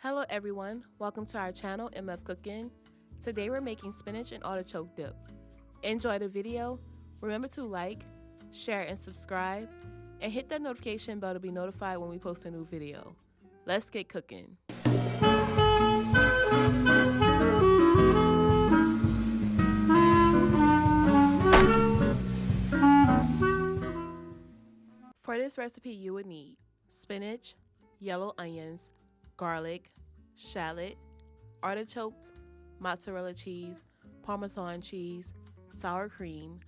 Hello everyone, welcome to our channel MF Cooking. Today we're making spinach and artichoke dip. Enjoy the video, remember to like, share and subscribe, and hit that notification bell to be notified when we post a new video. Let's get cooking. For this recipe you would need spinach, yellow onions, garlic, shallot, artichokes, mozzarella cheese, Parmesan cheese, sour cream,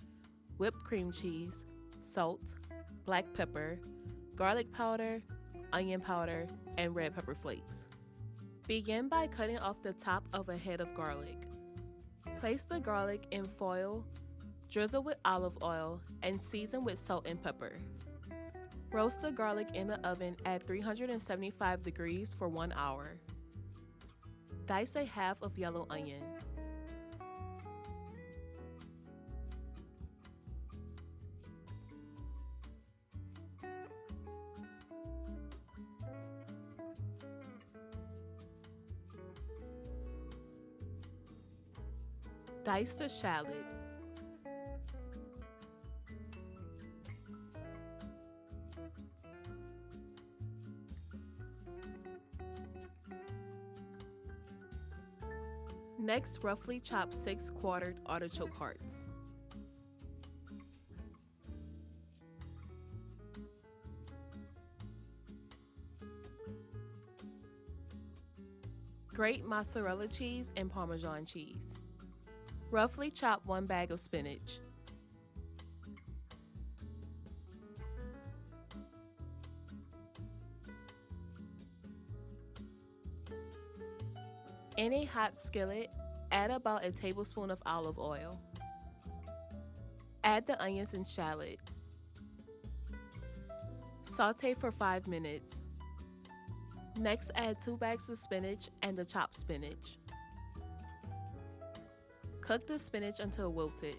whipped cream cheese, salt, black pepper, garlic powder, onion powder, and red pepper flakes. Begin by cutting off the top of a head of garlic. Place the garlic in foil, drizzle with olive oil, and season with salt and pepper. Roast the garlic in the oven at 375 degrees for 1 hour. Dice a half of yellow onion. Dice the shallot. Next, roughly chop 6 quartered artichoke hearts. Grate mozzarella cheese and Parmesan cheese. Roughly chop 1 bag of spinach. In a hot skillet, add about a tablespoon of olive oil. Add the onions and shallot. Sauté for 5 minutes. Next, add 2 bags of spinach and the chopped spinach. Cook the spinach until wilted.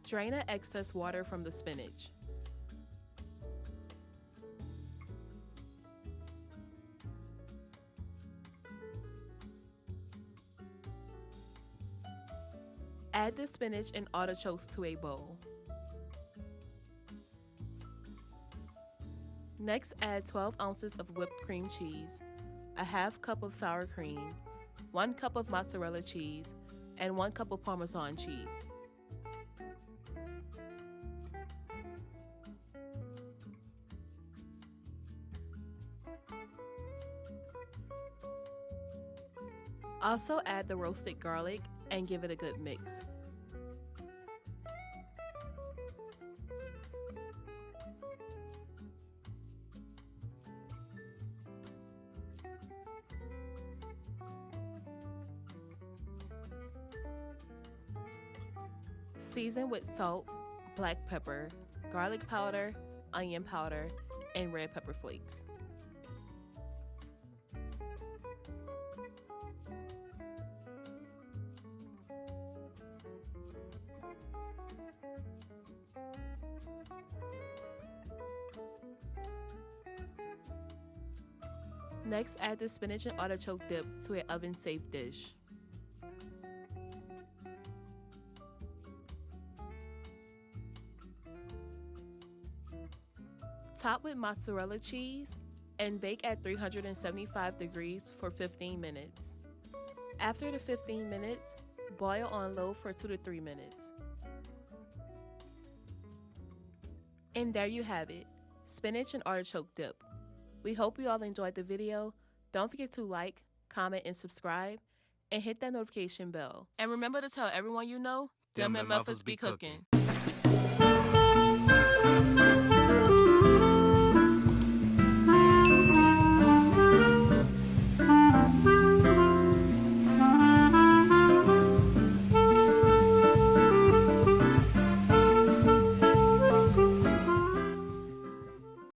Drain the excess water from the spinach. Add the spinach and artichokes to a bowl. Next, add 12 ounces of whipped cream cheese, a half cup of sour cream, 1 cup of mozzarella cheese, and 1 cup of Parmesan cheese. Also add the roasted garlic and give it a good mix. Season with salt, black pepper, garlic powder, onion powder, and red pepper flakes. Next, add the spinach and artichoke dip to an oven-safe dish. Top with mozzarella cheese and bake at 375 degrees for 15 minutes. After the 15 minutes, boil on low for 2 to 3 minutes. And there you have it, spinach and artichoke dip. We hope you all enjoyed the video. Don't forget to like, comment, and subscribe, and hit that notification bell. And remember to tell everyone you know, them MFers be cooking.